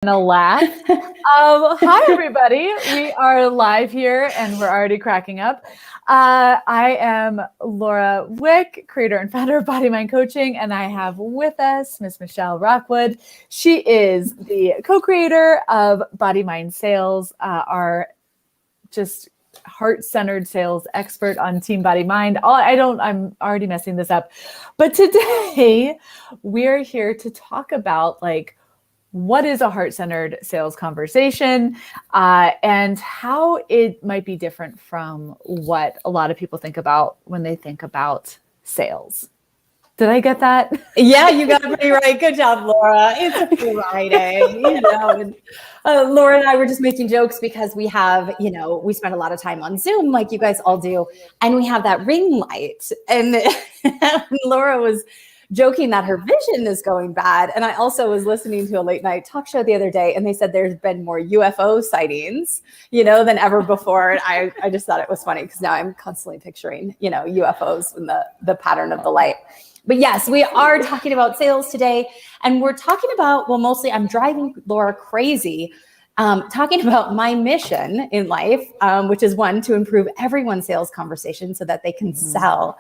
Gonna laugh. Hi, everybody. We are live here and we're already cracking up. I am Laura Wick, creator and founder of BodyMind Coaching, and I have with us Miss Michelle Rockwood. She is the co-creator of BodyMind Sales, our just heart-centered sales expert on Team BodyMind. I'm already messing this up. But today we're here to talk about what is a heart-centered sales conversation and how it might be different from what a lot of people think about when they think about sales. Did I get that? Yeah, you got it pretty right. Good job, Laura. It's a Friday, And, Laura and I were just making jokes because we have, we spend a lot of time on Zoom like you guys all do. And we have that ring light. And Laura was joking that her vision is going bad. And I also was listening to a late night talk show the other day, and they said there's been more UFO sightings, than ever before. And I just thought it was funny because now I'm constantly picturing, UFOs and the pattern of the light. But yes, we are talking about sales today. And we're talking about, mostly I'm driving Laura crazy, talking about my mission in life, which is one, to improve everyone's sales conversation so that they can sell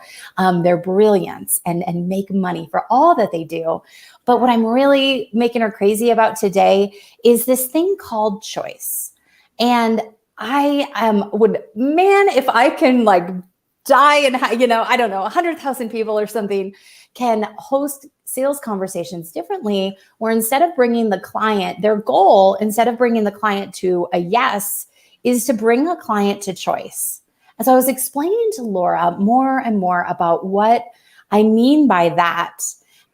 their brilliance and make money for all that they do. But what I'm really making her crazy about today is this thing called choice. And I if I can die and, I don't know, 100,000 people or something can host sales conversations differently, where instead of bringing the client, their goal, instead of bringing the client to a yes, is to bring a client to choice. And so I was explaining to Laura more and more about what I mean by that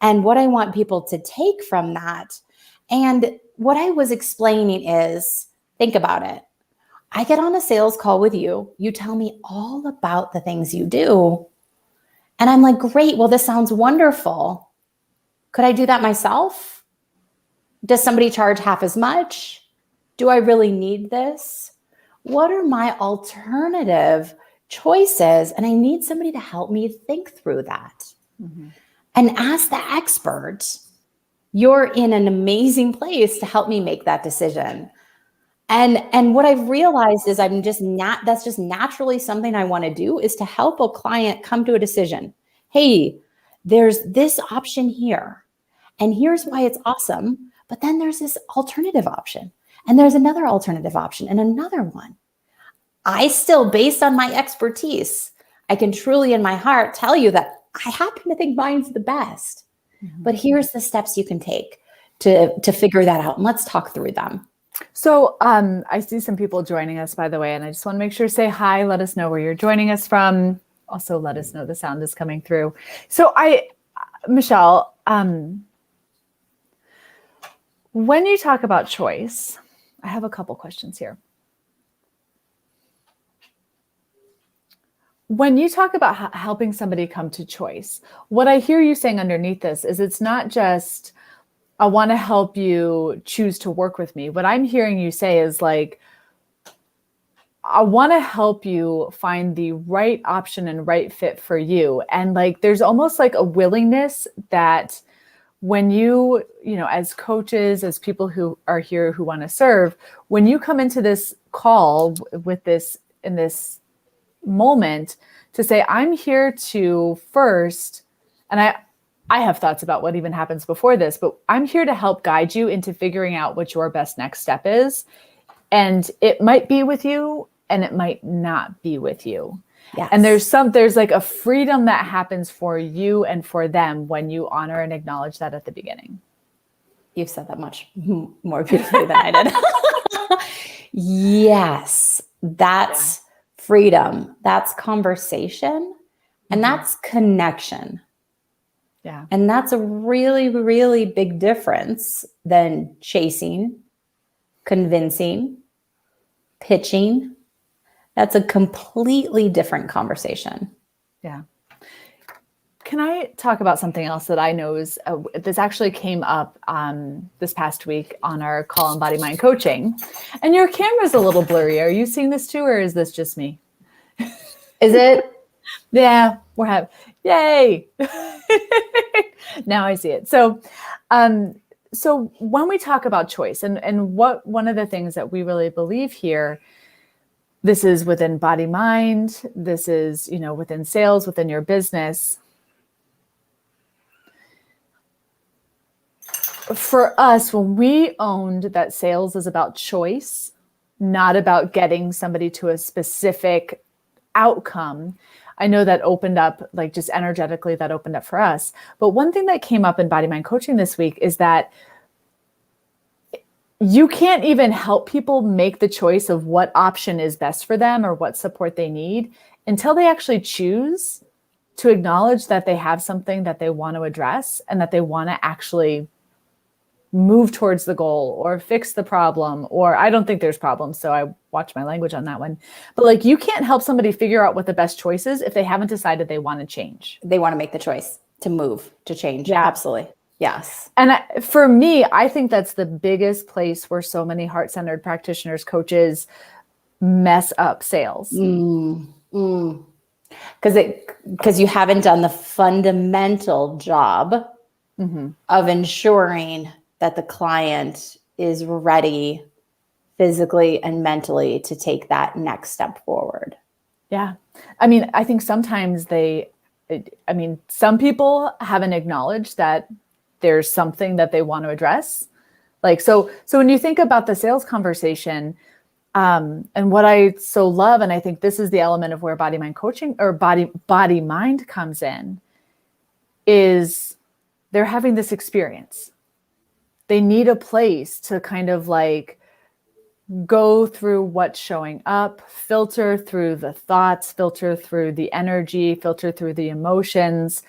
and what I want people to take from that. And what I was explaining is, think about it. I get on a sales call with you. You tell me all about the things you do. And I'm like, great. Well, this sounds wonderful. Could I do that myself? Does somebody charge half as much? Do I really need this? What are my alternative choices? And I need somebody to help me think through that. Mm-hmm. And as the expert, you're in an amazing place to help me make that decision. And what I've realized is that's just naturally something I want to do, is to help a client come to a decision. Hey, there's this option here, and here's why it's awesome. But then there's this alternative option, and there's another alternative option, and another one. I still, based on my expertise, I can truly in my heart tell you that I happen to think mine's the best. Mm-hmm. But here's the steps you can take to figure that out. And let's talk through them. So I see some people joining us, by the way, and I just want to make sure, say hi, let us know where you're joining us from. Also, let us know the sound is coming through. So Michelle, when you talk about choice, I have a couple questions here. When you talk about helping somebody come to choice, what I hear you saying underneath this is it's not just, I want to help you choose to work with me. What I'm hearing you say is I want to help you find the right option and right fit for you. And there's almost a willingness that when you as coaches, as people who are here who want to serve, when you come into this call with this, in this moment, to say, I'm here to first, and I have thoughts about what even happens before this, but I'm here to help guide you into figuring out what your best next step is. And it might be with you and it might not be with you. Yes. And there's a freedom that happens for you and for them when you honor and acknowledge that at the beginning. You've said that much more beautifully than I did. Yes, that's freedom. That's conversation. And that's connection. Yeah. And that's a really, really big difference than chasing, convincing, pitching. That's a completely different conversation. Yeah. Can I talk about something else that I know is, this actually came up this past week on our call on BodyMind Coaching, and your camera's a little blurry. Are you seeing this too, or is this just me? Is it? Yeah, we're having, yay. Now I see it. So So when we talk about choice and what one of the things that we really believe here, this is within body mind, this is, within sales, within your business. For us, when we owned that sales is about choice, not about getting somebody to a specific outcome, I know that opened up, like just energetically, that opened up for us. But one thing that came up in Body Mind Coaching this week is that you can't even help people make the choice of what option is best for them or what support they need until they actually choose to acknowledge that they have something that they want to address and that they want to actually move towards the goal or fix the problem. Or I don't think there's problems, so I watch my language on that one. But like, you can't help somebody figure out what the best choice is if they haven't decided they want to change. They want to make the choice to move, to change. Yeah. Absolutely. Yes. And for me, I think that's the biggest place where so many heart-centered practitioners, coaches mess up sales. Because you haven't done the fundamental job of ensuring that the client is ready physically and mentally to take that next step forward. Yeah. I mean, I think sometimes some people haven't acknowledged that there's something that they want to address. Like, so when you think about the sales conversation, and what I so love, and I think this is the element of where body mind coaching or body mind comes in, is they're having this experience. They need a place to kind of like go through what's showing up, filter through the thoughts, filter through the energy, filter through the emotions,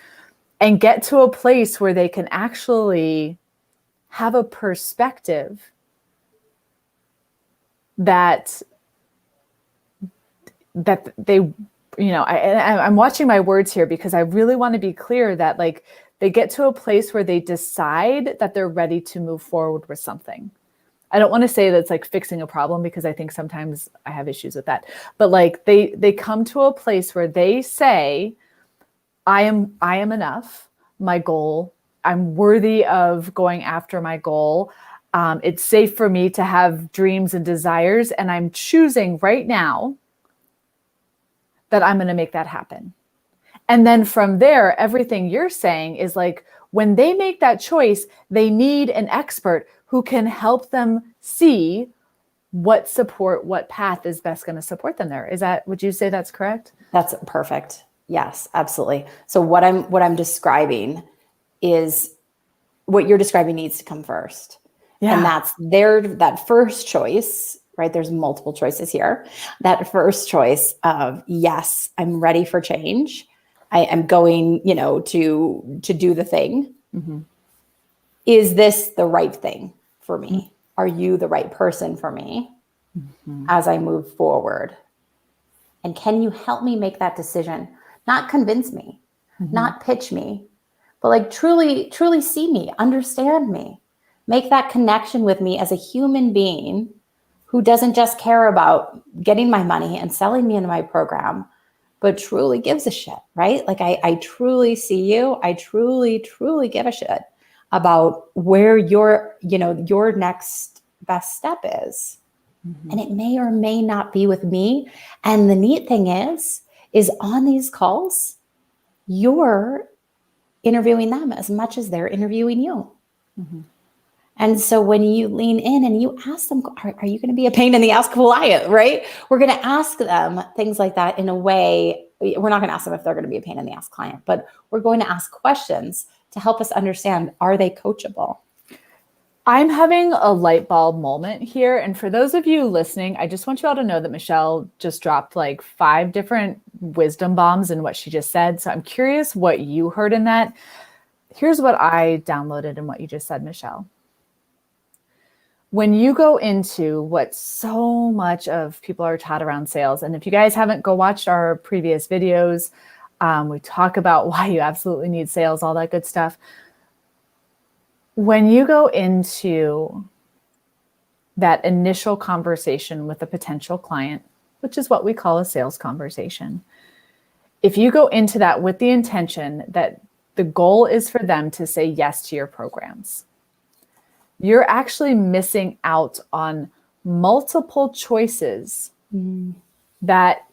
and get to a place where they can actually have a perspective that they, I'm watching my words here because I really want to be clear that like they get to a place where they decide that they're ready to move forward with something. I don't want to say that's like fixing a problem because I think sometimes I have issues with that, but like they come to a place where they say, I am enough. My goal, I'm worthy of going after my goal. It's safe for me to have dreams and desires. And I'm choosing right now that I'm going to make that happen. And then from there, everything you're saying is like, when they make that choice, they need an expert who can help them see what path is best going to support them there. Would you say that's correct? That's perfect. Yes, absolutely. So what I'm describing is what you're describing needs to come first. Yeah. And that's that first choice, right? There's multiple choices here. That first choice of, yes, I'm ready for change. I am going, to do the thing. Mm-hmm. Is this the right thing for me? Mm-hmm. Are you the right person for me as I move forward? And can you help me make that decision? Not convince me, not pitch me, but like truly, truly see me, understand me, make that connection with me as a human being who doesn't just care about getting my money and selling me into my program, but truly gives a shit, right? Like I truly see you. I truly, truly give a shit about where your next best step is. Mm-hmm. And it may or may not be with me. And the neat thing is on these calls, you're interviewing them as much as they're interviewing you. Mm-hmm. And so when you lean in and you ask them, are you going to be a pain in the ass client, right? We're going to ask them things like that in a way. We're not going to ask them if they're going to be a pain in the ass client, but we're going to ask questions to help us understand, are they coachable? I'm having a light bulb moment here. And for those of you listening, I just want you all to know that Michelle just dropped like 5 different wisdom bombs in what she just said. So I'm curious what you heard in that. Here's what I downloaded in what you just said, Michelle. When you go into what so much of people are taught around sales, and if you guys haven't, go watch our previous videos. We talk about why you absolutely need sales, all that good stuff. When you go into that initial conversation with a potential client, which is what we call a sales conversation, if you go into that with the intention that the goal is for them to say yes to your programs, you're actually missing out on multiple choices that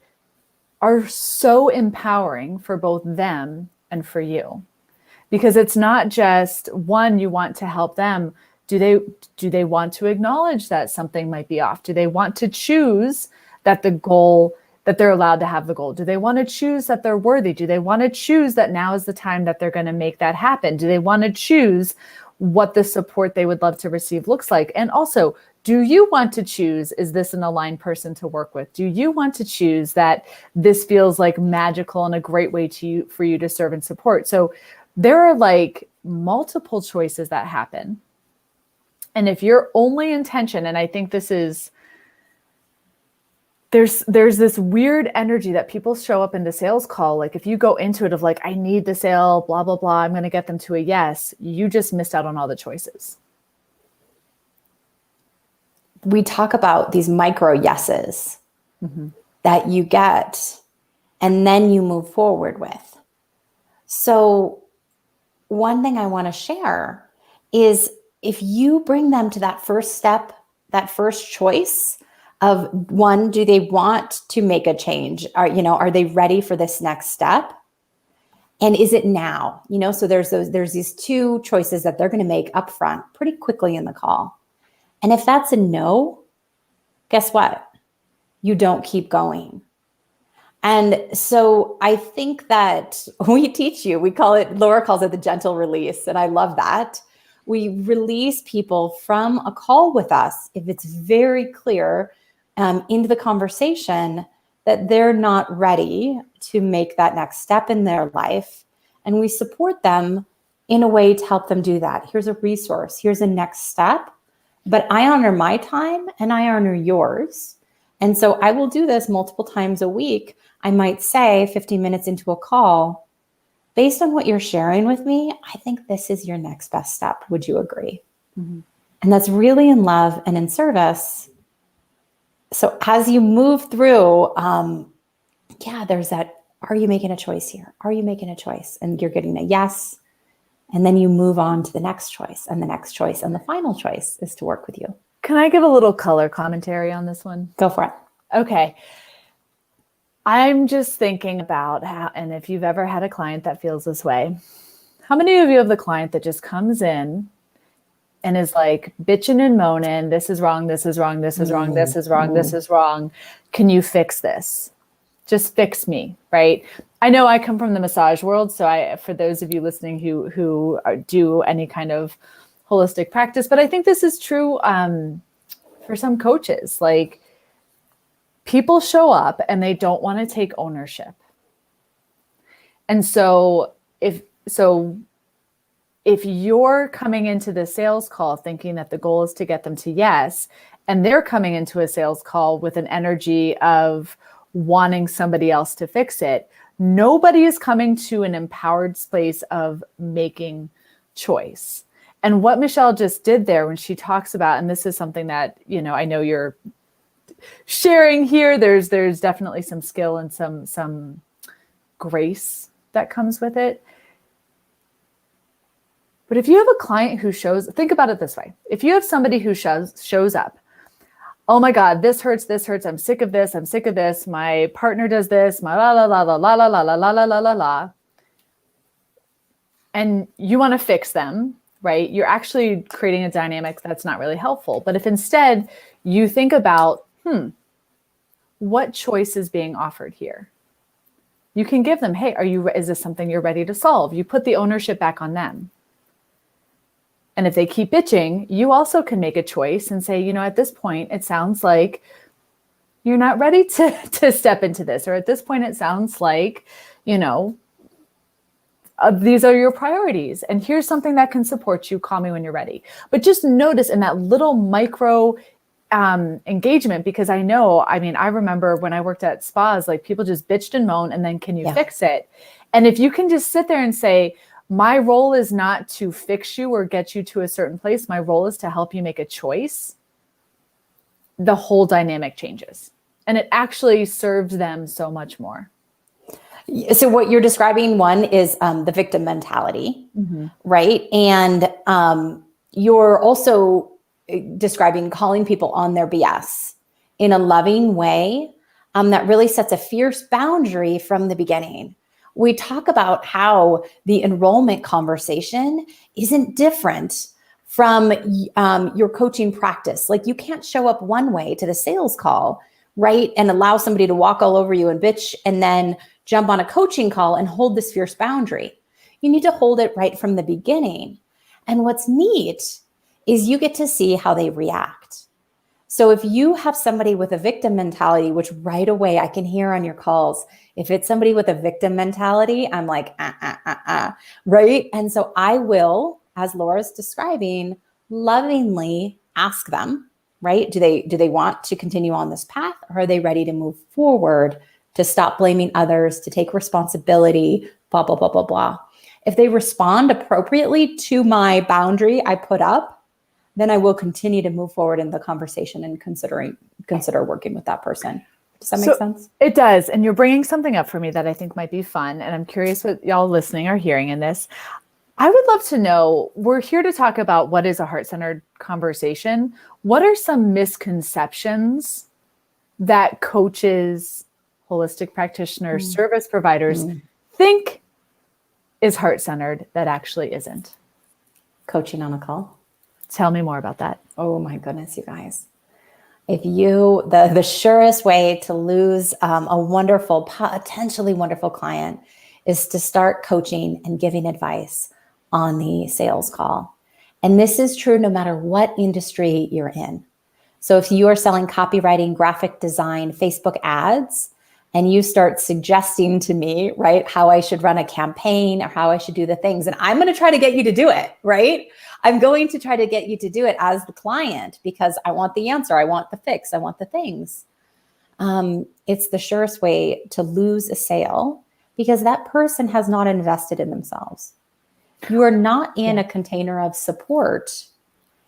are so empowering for both them and for you. Because it's not just one, you want to help them. Do they want to acknowledge that something might be off? Do they want to choose that the goal, that they're allowed to have the goal? Do they want to choose that they're worthy? Do they want to choose that now is the time that they're going to make that happen? Do they want to choose what the support they would love to receive looks like? And also, do you want to choose, is this an aligned person to work with? Do you want to choose that this feels like magical and a great way for you to serve and support? So there are like multiple choices that happen. And if your only intention, and I think this is, there's this weird energy that people show up in the sales call. Like if you go into it of like, I need the sale, blah, blah, blah, I'm going to get them to a yes, you just missed out on all the choices. We talk about these micro yeses that you get and then you move forward with. So one thing I want to share is if you bring them to that first step, that first choice of one, do they want to make a change? Are they ready for this next step? And is it now? So there's these two choices that they're going to make up front pretty quickly in the call. And if that's a no, guess what? You don't keep going. And so I think that we teach you, Laura calls it the gentle release. And I love that. We release people from a call with us if it's very clear into the conversation that they're not ready to make that next step in their life. And we support them in a way to help them do that. Here's a resource. Here's a next step. But I honor my time and I honor yours. And so I will do this multiple times a week. I might say 15 minutes into a call, based on what you're sharing with me, I think this is your next best step. Would you agree? And that's really in love and in service. So as you move through, there's that, are you making a choice here? Are you making a choice? And you're getting a yes. And then you move on to the next choice and the next choice. And the final choice is to work with you. Can I give a little color commentary on this one? Go for it. Okay. I'm just thinking about how, and if you've ever had a client that feels this way, how many of you have the client that just comes in and is like bitching and moaning, this is wrong, this is wrong, this is wrong, this is wrong, this is wrong. Can you fix this? Just fix me, right? I know I come from the massage world. So for those of you listening who do any kind of holistic practice, but I think this is true for some coaches. Like people show up and they don't want to take ownership. And so if you're coming into the sales call thinking that the goal is to get them to yes, and they're coming into a sales call with an energy of wanting somebody else to fix it, nobody is coming to an empowered space of making choice. And what Michelle just did there when she talks about, and this is something that, I know you're sharing here, there's definitely some skill and some grace that comes with it. But if you have a client who think about it this way. If you have somebody who shows up, oh my God, this hurts, I'm sick of this, my partner does this, my la la la la la la la la la la la la la. And you want to fix them, right? You're actually creating a dynamic that's not really helpful. But if instead you think about, what choice is being offered here? You can give them, hey, is this something you're ready to solve? You put the ownership back on them. And if they keep bitching, you also can make a choice and say, at this point, it sounds like you're not ready to step into this. Or at this point, it sounds like, these are your priorities. And here's something that can support you. Call me when you're ready. But just notice in that little micro engagement, because I remember when I worked at spas, like people just bitched and moaned, and then can you fix it? And if you can just sit there and say, my role is not to fix you or get you to a certain place. My role is to help you make a choice. The whole dynamic changes. And it actually serves them so much more. So what you're describing, one is the victim mentality, right? And, you're also describing calling people on their BS in a loving way that really sets a fierce boundary from the beginning. We talk about how the enrollment conversation isn't different from your coaching practice. Like, you can't show up one way to the sales call, right, and allow somebody to walk all over you and bitch, and then jump on a coaching call and hold this fierce boundary. You need to hold it right from the beginning. And what's neat is you get to see how they react. So if you have somebody with a victim mentality, which right away I can hear on your calls, if it's somebody with a victim mentality, I'm like, right? And so I will, as Laura's describing, lovingly ask them, right? Do they want to continue on this path, or are they ready to move forward, to stop blaming others, to take responsibility, blah, blah, blah, blah, blah. If they respond appropriately to my boundary I put up, then I will continue to move forward in the conversation and consider working with that person. Does that make sense? It does. And you're bringing something up for me that I think might be fun. And I'm curious what y'all listening are hearing in this. I would love to know, we're here to talk about what is a heart-centered conversation. What are some misconceptions that coaches, holistic practitioners, service providers think is heart-centered that actually isn't? Coaching on a call. Tell me more about that. Oh my goodness, you guys. If the surest way to lose a wonderful, potentially wonderful client is to start coaching and giving advice on the sales call. And this is true no matter what industry you're in. So if you are selling copywriting, graphic design, Facebook ads, and you start suggesting to me, right, how I should run a campaign or how I should do the things, and I'm going to try to get you to do it, right? I'm going to try to get you to do it as the client because I want the answer. I want the fix. I want the things. It's the surest way to lose a sale because that person has not invested in themselves. You are not in a container of support.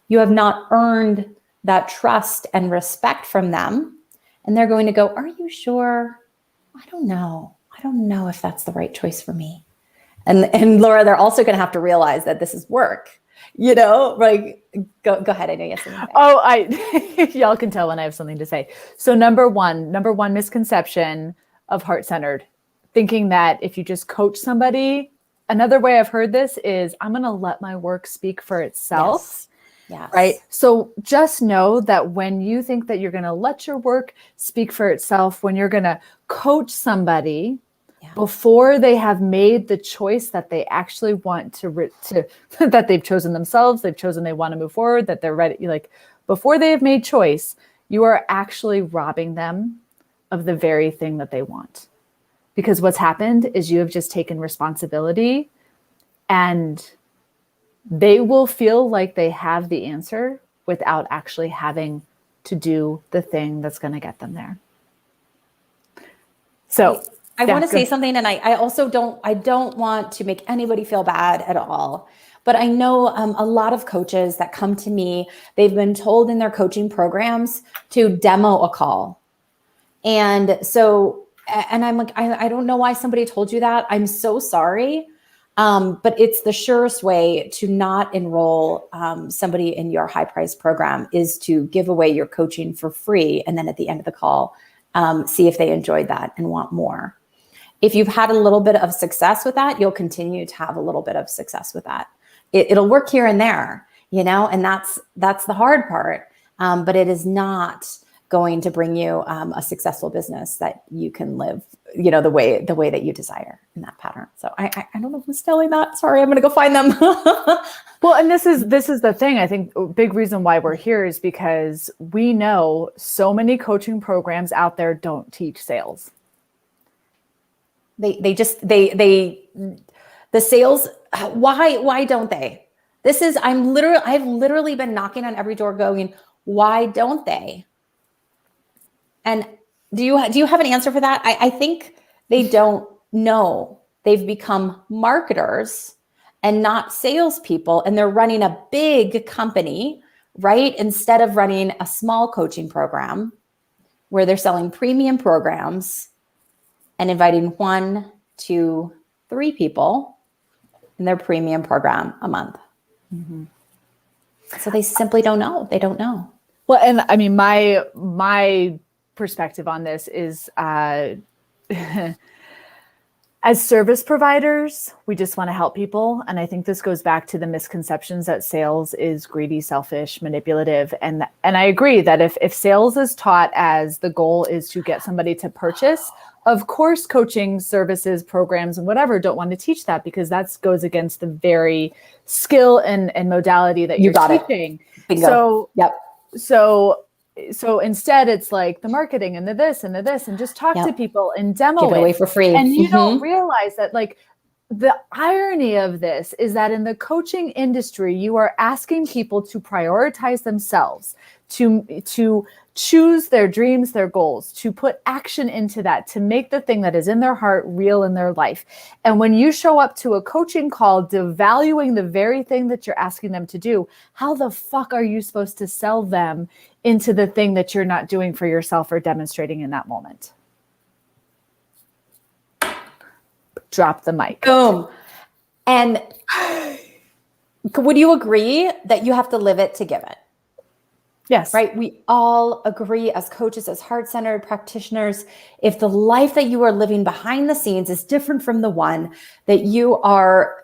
You have not earned that trust and respect from them. And they're going to go, are you sure? I don't know. I don't know if that's the right choice for me. And Laura, they're also going to have to realize that this is work. You know, like, go ahead. I know you have something to say. Oh, y'all can tell when I have something to say. So number one misconception of heart-centered, thinking that if you just coach somebody, another way I've heard this is I'm going to let my work speak for itself. Yes. Right. So just know that when you think that you're going to let your work speak for itself, when you're going to coach somebody before they have made the choice that they actually want to that they've chosen themselves, they've chosen they want to move forward, that they're ready, like before they have made choice, you are actually robbing them of the very thing that they want. Because what's happened is you have just taken responsibility, and they will feel like they have the answer without actually having to do the thing that's going to get them there. So I want to say something, and I also don't want to make anybody feel bad at all. But I know a lot of coaches that come to me, they've been told in their coaching programs to demo a call. And so, and I'm like, I don't know why somebody told you that. I'm so sorry. But it's the surest way to not enroll somebody in your high price program is to give away your coaching for free. And then at the end of the call, see if they enjoyed that and want more. If you've had a little bit of success with that, you'll continue to have a little bit of success with that. It'll work here and there, you know, and that's the hard part. But it is not going to bring you a successful business that you can live, you know, the way that you desire in that pattern. So I don't know who's telling that. Sorry, I'm going to go find them. Well, and this is the thing. I think a big reason why we're here is because we know so many coaching programs out there don't teach sales. The sales, why don't they? I've literally been knocking on every door going, why don't they? And do you have an answer for that? I think they don't know. They've become marketers and not salespeople, and they're running a big company, right? Instead of running a small coaching program where they're selling premium programs and inviting 1, 2, 3 people in their premium program a month. Mm-hmm. So they simply don't know. They don't know. Well, and I mean, my perspective on this is, as service providers, we just want to help people. And I think this goes back to the misconceptions that sales is greedy, selfish, manipulative. And I agree that if sales is taught as the goal is to get somebody to purchase, of course, coaching services, programs, and whatever don't want to teach that, because that goes against the very skill and modality that you're teaching. Bingo. So, yep. So instead it's like the marketing and the this and the this, and just talk to people and demo Give it away for free. And you don't realize that, like, the irony of this is that in the coaching industry, you are asking people to prioritize themselves, to choose their dreams, their goals, to put action into that, to make the thing that is in their heart real in their life. And when you show up to a coaching call devaluing the very thing that you're asking them to do, how the fuck are you supposed to sell them into the thing that you're not doing for yourself or demonstrating in that moment? Drop the mic. Boom. And would you agree that you have to live it to give it? Yes. Right. We all agree as coaches, as heart-centered practitioners, if the life that you are living behind the scenes is different from the one that you are,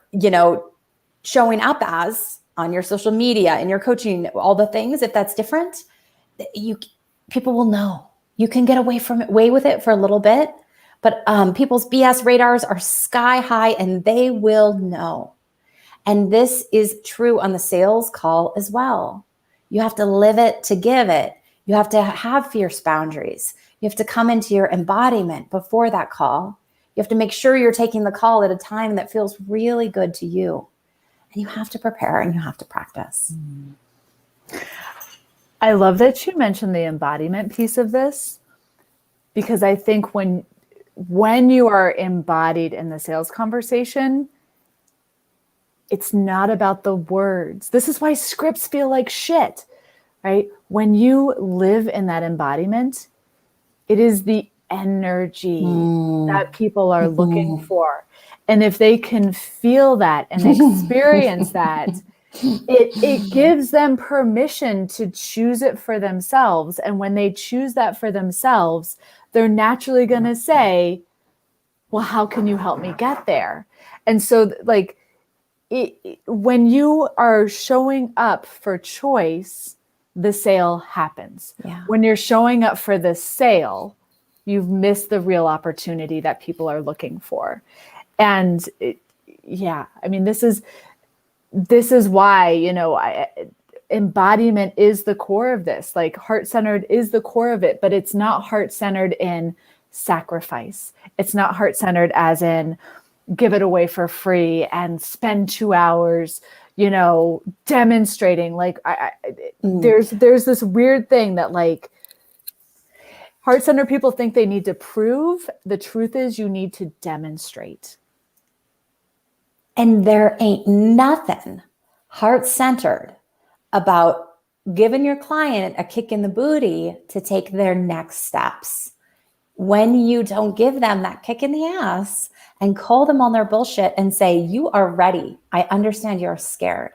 showing up as on your social media, in your coaching, all the things, if that's different, people will know. You can get away with it for a little bit, but people's BS radars are sky high and they will know. And this is true on the sales call as well. You have to live it to give it. You have to have fierce boundaries. You have to come into your embodiment before that call. You have to make sure you're taking the call at a time that feels really good to you. And you have to prepare and you have to practice. I love that you mentioned the embodiment piece of this, because I think when you are embodied in the sales conversation, it's not about the words. This is why scripts feel like shit, right? When you live in that embodiment, it is the energy that people are looking for. And if they can feel that and experience that, it gives them permission to choose it for themselves. And when they choose that for themselves, they're naturally going to say, well, how can you help me get there? And so, like, when you are showing up for choice, the sale happens. Yeah. When you're showing up for the sale, you've missed the real opportunity that people are looking for. And this is why, embodiment is the core of this. Like, heart-centered is the core of it, but it's not heart-centered in sacrifice. It's not heart-centered as in give it away for free and spend 2 hours, demonstrating. Like, there's this weird thing that, like, heart-centered people think they need to prove. The truth is you need to demonstrate. And there ain't nothing heart-centered about giving your client a kick in the booty to take their next steps. When you don't give them that kick in the ass and call them on their bullshit and say, you are ready. I understand you're scared.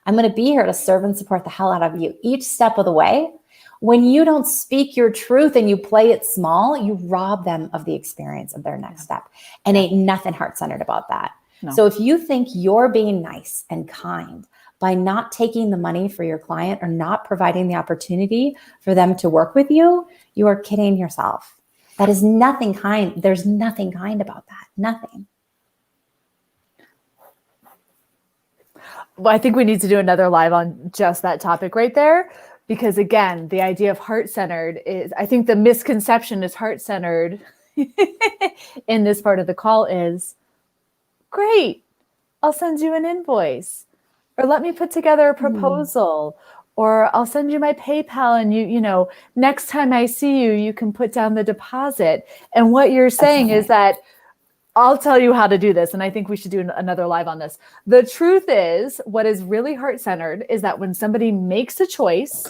I'm going to be here to serve and support the hell out of you each step of the way. When you don't speak your truth and you play it small, you rob them of the experience of their next step. And ain't nothing heart-centered about that. No. So if you think you're being nice and kind by not taking the money for your client or not providing the opportunity for them to work with you, you are kidding yourself. That is nothing kind. There's nothing kind about that. Nothing. Well, I think we need to do another live on just that topic right there. Because again, the idea of heart-centered is, I think the misconception is heart-centered in this part of the call is, great, I'll send you an invoice, or let me put together a proposal, or I'll send you my PayPal and you next time I see you, you can put down the deposit. And what you're saying is that I'll tell you how to do this. And I think we should do another live on this. The truth is, what is really heart-centered is that when somebody makes a choice,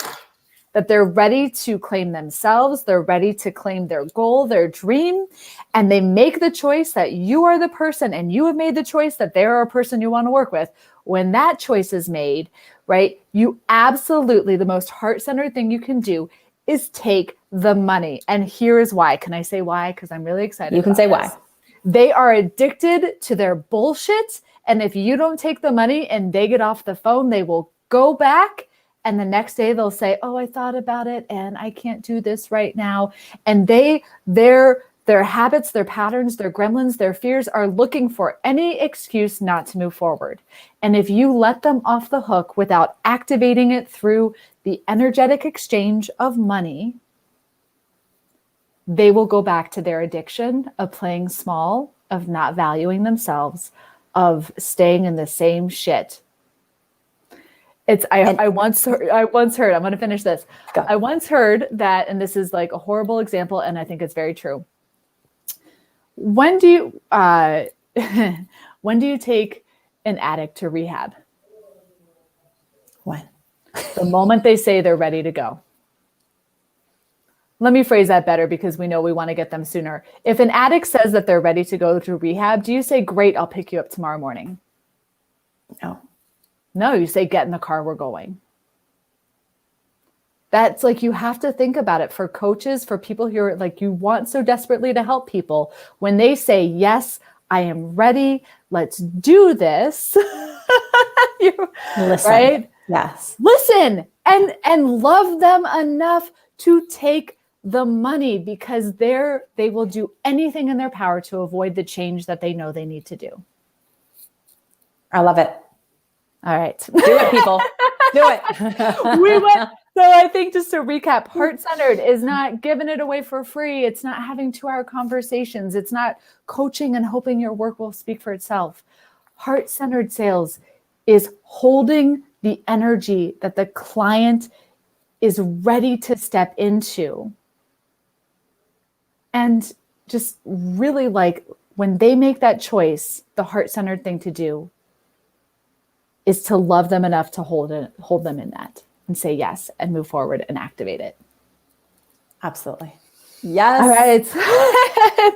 that they're ready to claim themselves, they're ready to claim their goal, their dream, and they make the choice that you are the person and you have made the choice that they are a person you want to work with. When that choice is made, right? You absolutely, the most heart-centered thing you can do is take the money. And here is why. Can I say why? Because I'm really excited. You can say why. They are addicted to their bullshit. And if you don't take the money and they get off the phone, they will go back. And the next day they'll say, oh, I thought about it and I can't do this right now. And their habits, their patterns, their gremlins, their fears are looking for any excuse not to move forward. And if you let them off the hook without activating it through the energetic exchange of money, they will go back to their addiction of playing small, of not valuing themselves, of staying in the same shit. I once heard, I'm going to finish this. Go. I once heard that, and this is like a horrible example, and I think it's very true. When do you take an addict to rehab? When? The moment they say they're ready to go. Let me phrase that better because we know we want to get them sooner. If an addict says that they're ready to go to rehab, do you say, great, I'll pick you up tomorrow morning? No, you say, get in the car, we're going. That's like, you have to think about it for coaches, for people who are like, you want so desperately to help people. When they say, yes, I am ready, let's do this. Listen. Right? Yes. Listen and love them enough to take the money because they will do anything in their power to avoid the change that they know they need to do. I love it. All right. Do it, people. Do it. We went. So I think just to recap, Heartcentered is not giving it away for free. It's not having 2-hour conversations. It's not coaching and hoping your work will speak for itself. Heartcentered sales is holding the energy that the client is ready to step into. And just really like when they make that choice, the heart-centered thing to do is to love them enough to hold them in that and say yes and move forward and activate it. Absolutely. Yes. All right.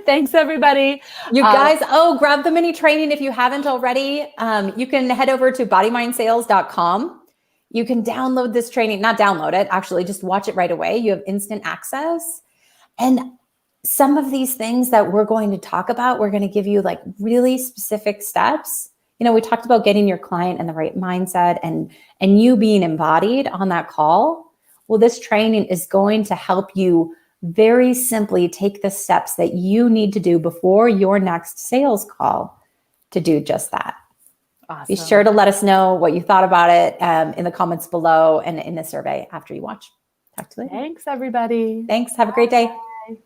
Thanks, everybody. You guys, grab the mini training if you haven't already. You can head over to bodymindsales.com. You can download this training, not download it, actually just watch it right away. You have instant access. And some of these things that we're going to talk about, we're going to give you like really specific steps. You know, we talked about getting your client in the right mindset and you being embodied on that call. Well, this training is going to help you very simply take the steps that you need to do before your next sales call to do just that. Awesome. Be sure to let us know what you thought about it in the comments below and in the survey after you watch. Talk to you later. Thanks, everybody. Thanks. Have a great day.